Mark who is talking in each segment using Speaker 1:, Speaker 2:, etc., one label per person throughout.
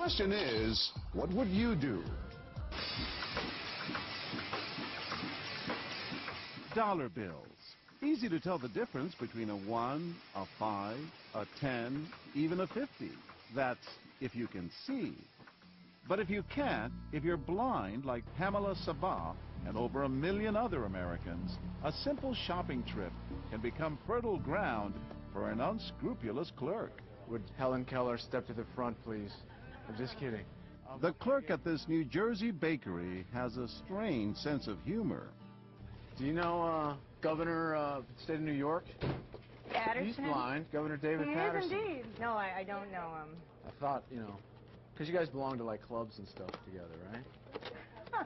Speaker 1: question is, what would you do?
Speaker 2: Dollar bills. Easy to tell the difference between a 1, a 5, a 10, even a 50. That's if you can see. But if you can't, if you're blind like Pamela Sabah and over 1 million other Americans, a simple shopping trip can become fertile ground for an unscrupulous clerk.
Speaker 3: Would Helen Keller step to the front, please? I'm just kidding.
Speaker 2: The clerk at this New Jersey bakery has a strange sense of humor.
Speaker 3: Do you know Governor of the state of New York?
Speaker 4: Patterson?
Speaker 3: He's blind. Governor David Patterson.
Speaker 4: He is indeed. No, I don't know him.
Speaker 3: I thought, you know, because you guys belong to like clubs and stuff together, right?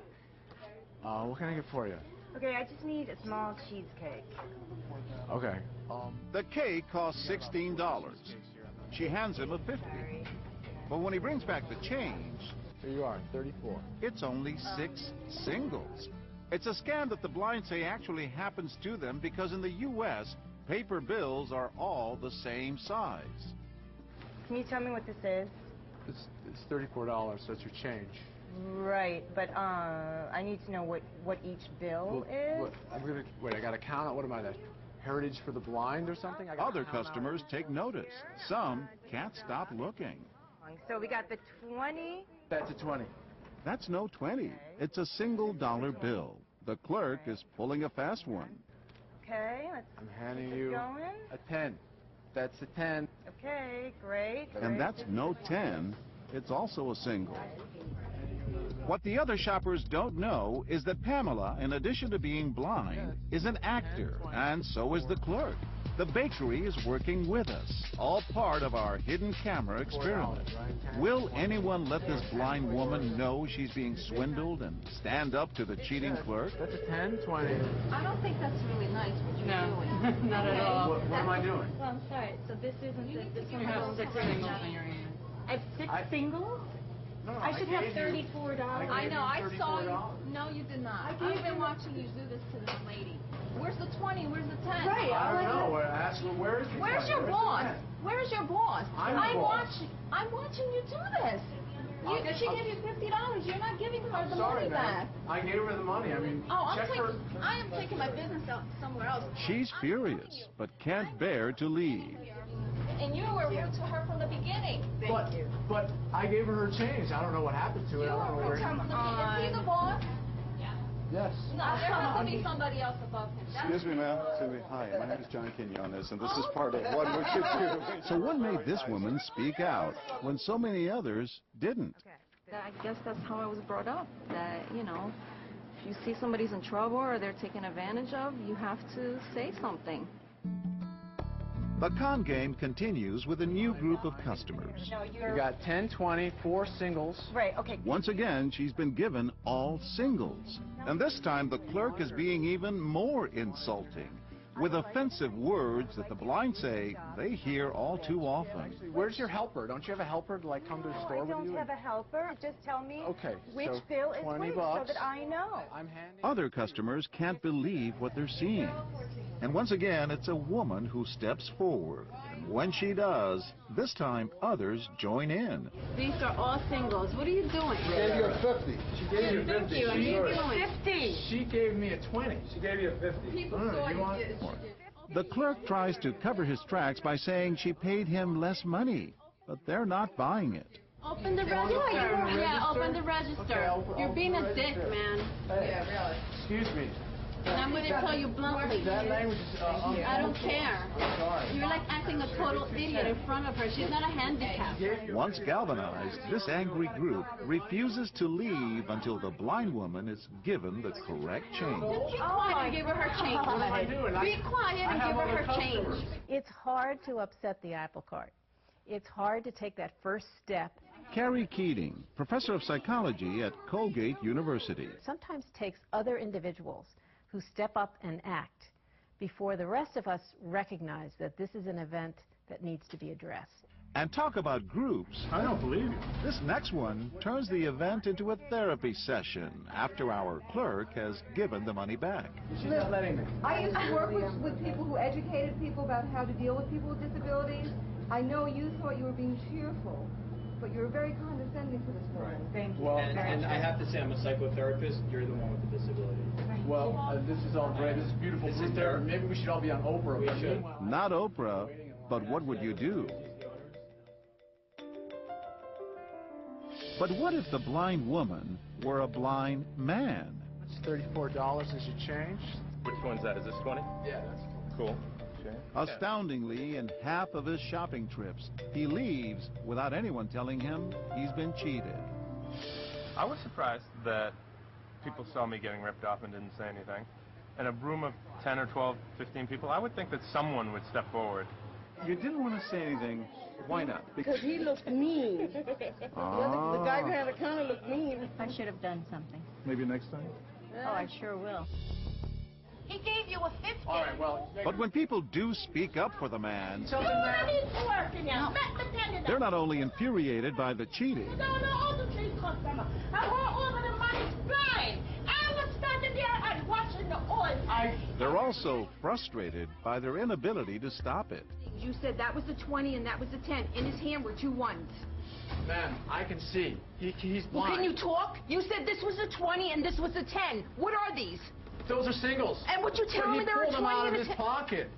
Speaker 4: Huh.
Speaker 3: What can I get for you?
Speaker 4: Okay, I just need a small cheesecake.
Speaker 3: Okay.
Speaker 2: The cake costs $16. She hands him a 50.
Speaker 4: Sorry.
Speaker 2: But when he brings back the change,
Speaker 3: Here you are, 34.
Speaker 2: it's only 6 singles. It's a scam that the blind say actually happens to them because in the U.S., paper bills are all the same size.
Speaker 4: Can you tell me what this is?
Speaker 3: It's $34, so it's your change.
Speaker 4: Right, but I need to know what each bill is.
Speaker 3: I gotta count out. What am I, the Heritage for the Blind or something?
Speaker 2: Other customers take notice. Some can't stop looking.
Speaker 4: So we got the 20.
Speaker 3: That's a 20.
Speaker 2: That's no 20. It's a single dollar bill. The clerk is pulling a fast one.
Speaker 4: Okay, let's
Speaker 3: I'm handing
Speaker 4: keep
Speaker 3: you
Speaker 4: going.
Speaker 3: a 10. That's a 10.
Speaker 4: Okay, great.
Speaker 2: And that's no 10. It's also a single. What the other shoppers don't know is that Pamela, in addition to being blind, is an actor, and so is the clerk. The bakery is working with us, all part of our hidden camera experiment. Will anyone let this blind woman know she's being swindled and stand up to the cheating clerk?
Speaker 3: That's a 10, 20.
Speaker 5: I don't think that's really nice what you're doing.
Speaker 4: Not at all.
Speaker 3: What am I doing?
Speaker 5: Well, I'm sorry. So this isn't this one.
Speaker 4: You have 6 singles in your hand.
Speaker 5: I have 6 singles?
Speaker 3: No,
Speaker 5: I should have $34.
Speaker 3: I
Speaker 5: know. I saw you.
Speaker 3: $34.
Speaker 5: No, you did not. I've been watching you do this to this lady. Where's the 20? Where's the 10?
Speaker 4: Right.
Speaker 3: I don't know. Ask her, where's the
Speaker 5: Where's
Speaker 3: 20?
Speaker 5: your boss? Where's your boss?
Speaker 3: I'm the boss.
Speaker 5: I'm watching you do this. She gave you $50. You're not giving her the money back.
Speaker 3: I gave her the money. I mean,
Speaker 5: Oh,
Speaker 3: check her.
Speaker 5: I am taking my business out somewhere else.
Speaker 2: She's furious, but can't bear to leave.
Speaker 5: And you were rude to her from the beginning.
Speaker 3: But I gave her her change. I don't know what happened to it.
Speaker 5: You
Speaker 3: I don't know
Speaker 5: were
Speaker 3: where
Speaker 5: rude
Speaker 3: it
Speaker 5: from
Speaker 3: is.
Speaker 5: the beginning. Is he the boss?
Speaker 3: Yes.
Speaker 5: No, there has to be somebody else above him.
Speaker 6: Excuse me, ma'am. Hi, my name is John Quinones, and this is part of what we should do.
Speaker 2: So what made this woman speak out when so many others didn't?
Speaker 7: I guess that's how I was brought up, that, you know, if you see somebody's in trouble or they're taken advantage of, you have to say something.
Speaker 2: The con game continues with a new group of customers.
Speaker 4: No,
Speaker 3: You got 10, 20, 4 singles.
Speaker 4: Right, okay.
Speaker 2: Once again, she's been given all singles. And this time, the clerk is being even more insulting, with offensive words that the blind say they hear all too often.
Speaker 3: Where's your helper? Don't you have a helper to like come to the store
Speaker 4: I
Speaker 3: with you?
Speaker 4: don't have a helper. Just tell me which
Speaker 3: so
Speaker 4: bill is
Speaker 3: 20
Speaker 4: which so
Speaker 3: bucks.
Speaker 4: that I know.
Speaker 3: I'm handing.
Speaker 2: Other customers can't believe what they're seeing. And once again, it's a woman who steps forward. And when she does, this time others join in.
Speaker 5: These are all singles. What are you doing?
Speaker 6: She gave you a 50.
Speaker 3: She gave you a 50.
Speaker 5: Thank you. And you're doing
Speaker 4: 50.
Speaker 3: She gave me a 20. She gave you a 50.
Speaker 5: People saw you did.
Speaker 2: The clerk tries to cover his tracks by saying she paid him less money, but they're not buying it.
Speaker 5: Open the register. Yeah, open the register.
Speaker 3: Okay,
Speaker 5: You're being a
Speaker 3: open the
Speaker 5: dick,
Speaker 3: register.
Speaker 5: man.
Speaker 3: Yeah, really. Excuse me.
Speaker 5: And I'm going to tell you bluntly.
Speaker 3: That language is
Speaker 5: I don't care.
Speaker 3: I'm sorry.
Speaker 5: You're like acting a total idiot in front of her. She's not a handicap.
Speaker 2: Once galvanized, this angry group refuses to leave until the blind woman is given the correct change.
Speaker 5: Just be quiet and give her her change.
Speaker 3: What am I doing?
Speaker 5: Be quiet and give her her change.
Speaker 8: It's hard to upset the apple cart. It's hard to take that first step.
Speaker 2: Carrie Keating, professor of psychology at Colgate University.
Speaker 8: It sometimes takes other individuals who step up and act before the rest of us recognize that this is an event that needs to be addressed.
Speaker 2: And talk about groups. I don't believe you. This next one turns the event into a therapy session after our clerk has given the money back.
Speaker 3: She's not letting me.
Speaker 9: I used to work with people who educated people about how to deal with people with disabilities. I know you thought you were being cheerful, But you were very condescending to this woman.
Speaker 4: Thank you.
Speaker 3: Well,
Speaker 10: And I have to say, I'm a psychotherapist. You're the one with the disability.
Speaker 3: Well, this is all great. This is beautiful.
Speaker 10: This is terrible.
Speaker 3: Maybe we should all be on Oprah.
Speaker 10: We should.
Speaker 2: Not Oprah, but what would you do? But what if the blind woman were a blind man?
Speaker 3: It's $34 as you change.
Speaker 11: Which one's that? Is this 20?
Speaker 3: Yeah, that's
Speaker 11: Cool. Okay.
Speaker 2: Astoundingly, in half of his shopping trips, he leaves without anyone telling him he's been cheated.
Speaker 11: I was surprised that people saw me getting ripped off and didn't say anything. In a room of 10 or 12, 15 people, I would think that someone would step forward.
Speaker 6: You didn't want to say anything. Why not?
Speaker 12: Because he looked mean. The guy behind the counter looked mean.
Speaker 8: I should have done something.
Speaker 6: Maybe next time?
Speaker 8: Oh, I sure will.
Speaker 5: He gave you a 50.
Speaker 3: all right. Well,
Speaker 2: But when people do speak up for the man,
Speaker 3: something now.
Speaker 2: they're not only infuriated by the cheating, they're also frustrated by their inability to stop it.
Speaker 9: You said that was the 20 and that was the 10. In his hand were 2 ones.
Speaker 3: Ma'am, I can see. He's blind.
Speaker 9: Well, can you talk? You said this was a 20 and this was a 10. What are these?
Speaker 3: Those are singles.
Speaker 9: And would you tell
Speaker 3: But
Speaker 9: me there were
Speaker 3: he pulled
Speaker 9: 20
Speaker 3: them out of
Speaker 9: and a
Speaker 3: his
Speaker 9: 10?
Speaker 3: pocket.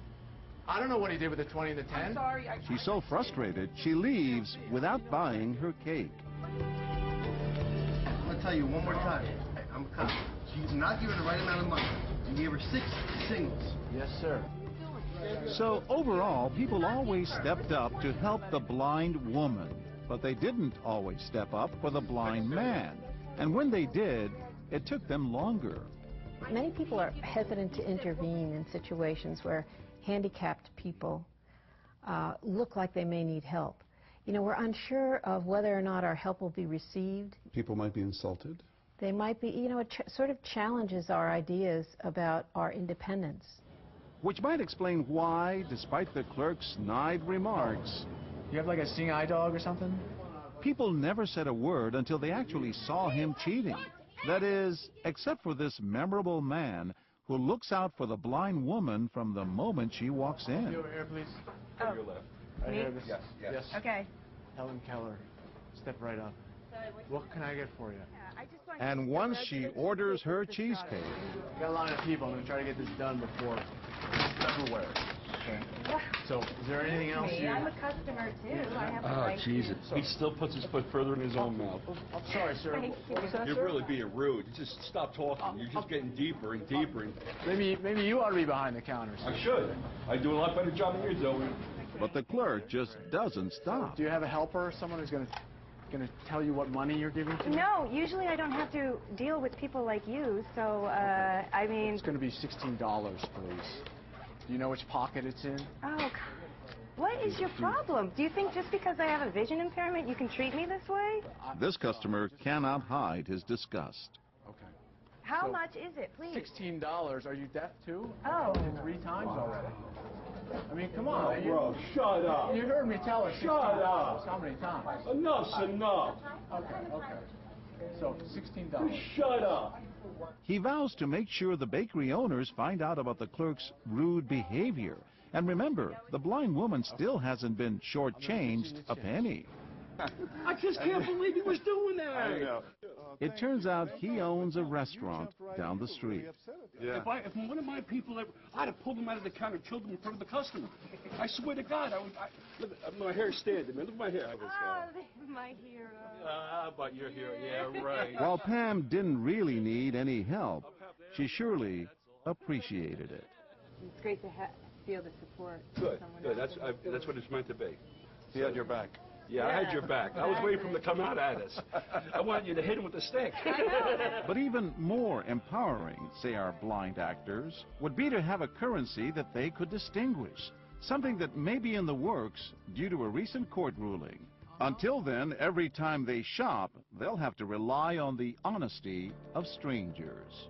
Speaker 3: I don't know what he did with the 20 and the 10.
Speaker 9: I'm sorry.
Speaker 2: She's so frustrated, she leaves without buying her cake.
Speaker 13: I'm going to tell you one more time. I'm a cop. She's not giving the right amount of money. You gave her 6 singles.
Speaker 3: Yes, sir.
Speaker 2: So overall, people always stepped up to help the blind woman, but they didn't always step up for the blind man. And when they did, it took them longer.
Speaker 8: Many people are hesitant to intervene in situations where handicapped people look like they may need help. You know, we're unsure of whether or not our help will be received.
Speaker 6: People might be insulted.
Speaker 8: They might be, you know, it sort of challenges our ideas about our independence.
Speaker 2: Which might explain why, despite the clerk's snide remarks,
Speaker 3: You have like a seeing eye dog or something?
Speaker 2: people never said a word until they actually saw him cheating. That is, except for this memorable man who looks out for the blind woman from the moment she walks in.
Speaker 3: You over here, please.
Speaker 4: Oh,
Speaker 11: Your left.
Speaker 3: Right
Speaker 4: me?
Speaker 3: here, this.
Speaker 11: Yes.
Speaker 4: Okay.
Speaker 3: Helen Keller. Step right up. What can I get for you?
Speaker 2: And once she orders her cheesecake,
Speaker 3: Got a line of people. I'm going to try to get this done before February. Okay. So, is there anything else you...
Speaker 4: I'm a customer too. I have a
Speaker 14: Oh,
Speaker 4: right
Speaker 14: Jesus. He still puts his foot further in his own mouth.
Speaker 3: I'm sorry, sir.
Speaker 4: Thank you.
Speaker 3: What was that,
Speaker 14: You're
Speaker 3: sir?
Speaker 14: really being rude. You just stop talking. You're just getting deeper and deeper. And
Speaker 3: Maybe you ought to be behind the counter, sir.
Speaker 14: I should. I do a lot better job than you're doing.
Speaker 2: but the clerk just doesn't stop.
Speaker 3: Do you have a helper, someone who's going to tell you what money you're giving to me?
Speaker 4: No, usually I don't have to deal with people like you, so, I mean...
Speaker 3: It's going to be $16, please. Do you know which pocket it's in?
Speaker 4: Oh, what is your problem? Do you think just because I have a vision impairment you can treat me this way?
Speaker 2: This customer cannot hide his disgust.
Speaker 3: Okay.
Speaker 4: How
Speaker 3: So,
Speaker 4: much is it, please?
Speaker 3: $16. Are you deaf, too?
Speaker 4: Oh.
Speaker 3: 3 times already. I mean, come on.
Speaker 14: Bro, shut up.
Speaker 3: You heard me tell her $16.
Speaker 14: Shut up.
Speaker 3: How many times?
Speaker 14: Enough's enough.
Speaker 3: Okay. So, $16.
Speaker 14: Shut up.
Speaker 2: He vows to make sure the bakery owners find out about the clerk's rude behavior. And remember, the blind woman still hasn't been shortchanged a penny.
Speaker 14: I just can't believe he was doing that.
Speaker 6: I know.
Speaker 2: It turns out he owns a restaurant down the street.
Speaker 6: Yeah.
Speaker 14: If one of my people, I'd have pulled him out of the counter and killed him in front of the customer. I swear to God, look, my hair's standing, man. Look at my hair.
Speaker 4: Oh, my hero.
Speaker 14: But you're here. Yeah, right.
Speaker 2: While Pam didn't really need any help, she surely appreciated it.
Speaker 4: It's great to feel the support.
Speaker 14: Good. That's what it's meant to be.
Speaker 6: He had your back.
Speaker 14: Yeah, I had your back. I was waiting for him to come out at us. I wanted you to hit him with the stick.
Speaker 2: But even more empowering, say our blind actors, would be to have a currency that they could distinguish. Something that may be in the works due to a recent court ruling. Until then, every time they shop, they'll have to rely on the honesty of strangers.